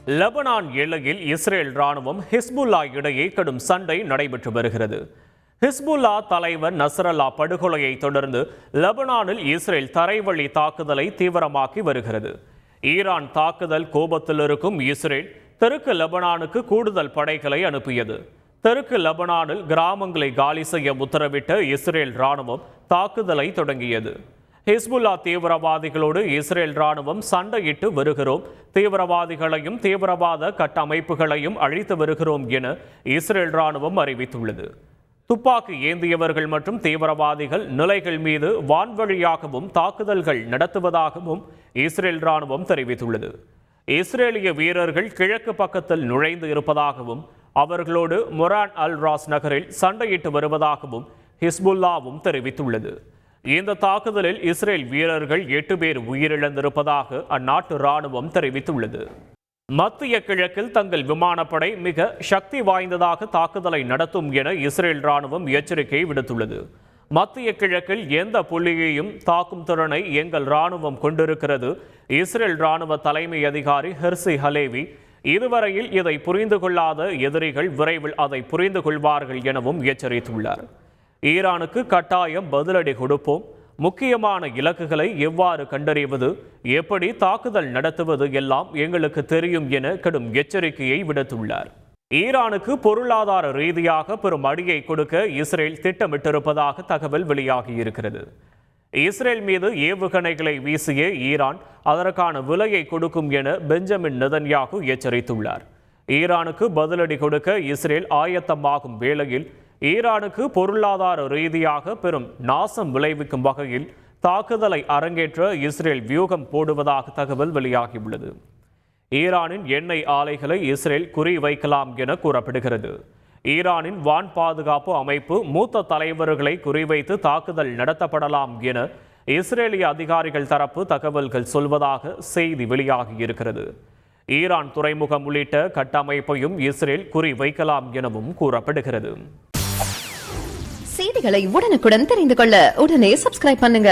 Lebanon எல்லையில் Israel ராணுவம் Hezbollah இடையே கடும் சண்டை நடைபெற்று வருகிறது. ஹிஸ்புல்லா தலைவர் நஸ்ரல்லா படுகொலையை தொடர்ந்து லெபனானில் இஸ்ரேல் தரைவழி தாக்குதலை தீவிரமாக்கி வருகிறது. ஈரான் தாக்குதல் கோபத்தில் இருக்கும் இஸ்ரேல் தெற்கு லெபனானுக்கு கூடுதல் படைகளை அனுப்பியது. தெற்கு லெபனானில் கிராமங்களை காலி செய்ய உத்தரவிட்ட இஸ்ரேல் ராணுவம் தாக்குதலை தொடங்கியது. ஹிஸ்புல்லா தீவிரவாதிகளோடு இஸ்ரேல் ராணுவம் சண்டையிட்டு வருகிறோம், தீவிரவாதிகளையும் தீவிரவாத கட்டமைப்புகளையும் அழித்து வருகிறோம் என இஸ்ரேல் ராணுவம் அறிவித்துள்ளது. துப்பாக்கி ஏந்தியவர்கள் மற்றும் தீவிரவாதிகள் நிலைகள் மீது வான்வழியாகவும் தாக்குதல்கள் நடத்துவதாகவும் இஸ்ரேல் ராணுவம் தெரிவித்துள்ளது. இஸ்ரேலிய வீரர்கள் கிழக்கு பக்கத்தில் நுழைந்து இருப்பதாகவும் அவர்களோடு மொரான் அல் ராஸ் நகரில் சண்டையிட்டு வருவதாகவும் ஹிஸ்புல்லாவும் தெரிவித்துள்ளது. இந்த தாக்குதலில் இஸ்ரேல் வீரர்கள் 8 பேர் உயிரிழந்திருப்பதாக அந்நாட்டு ராணுவம் தெரிவித்துள்ளது. மத்திய கிழக்கில் தங்கள் விமானப்படை மிக சக்தி வாய்ந்ததாக தாக்குதலை நடத்தும் என இஸ்ரேல் ராணுவம் எச்சரிக்கை விடுத்துள்ளது. மத்திய கிழக்கில் எந்த புள்ளியையும் தாக்கும் திறனை எங்கள் ராணுவம் கொண்டிருக்கிறது. இஸ்ரேல் ராணுவ தலைமை அதிகாரி ஹெர்சி ஹலேவி இதுவரையில் இதை புரிந்து கொள்ளாத எதிரிகள் விரைவில் அதை புரிந்து கொள்வார்கள் எனவும் எச்சரித்துள்ளார். ஈரானுக்கு கட்டாயம் பதிலடி கொடுப்போம், முக்கியமான இலக்குகளை எவ்வாறு கண்டறிவது, எப்படி தாக்குதல் நடத்துவது எல்லாம் எங்களுக்கு தெரியும் என கடும் எச்சரிக்கையை விடுத்துள்ளார். ஈரானுக்கு பொருளாதார ரீதியாக பெரும் அடியை கொடுக்க இஸ்ரேல் திட்டமிட்டிருப்பதாக தகவல் வெளியாகியிருக்கிறது. இஸ்ரேல் மீது ஏவுகணைகளை வீசிய ஈரான் அதற்கான விலையை கொடுக்கும் என பெஞ்சமின் நெதன்யாகு எச்சரித்துள்ளார். ஈரானுக்கு பதிலடி கொடுக்க இஸ்ரேல் ஆயத்தமாகும் வேளையில் ஈரானுக்கு பொருளாதார ரீதியாக பெரும் நாசம் விளைவிக்கும் வகையில் தாக்குதலை அரங்கேற்ற இஸ்ரேல் வியூகம் போடுவதாக தகவல் வெளியாகியுள்ளது. ஈரானின் எண்ணெய் ஆலைகளை இஸ்ரேல் குறிவைக்கலாம் என கூறப்படுகிறது. ஈரானின் வான் பாதுகாப்பு அமைப்பு மூத்த தலைவர்களை குறிவைத்து தாக்குதல் நடத்தப்படலாம் என இஸ்ரேலிய அதிகாரிகள் தரப்பு தகவல்கள் சொல்வதாக செய்தி வெளியாகியிருக்கிறது. ஈரான் துறைமுகம் உள்ளிட்ட கட்டமைப்பையும் இஸ்ரேல் குறிவைக்கலாம் எனவும் கூறப்படுகிறது. செய்திகளை உடனுக்குடன் தெரிந்து கொள்ள உடனே சப்ஸ்கிரைப் பண்ணுங்க.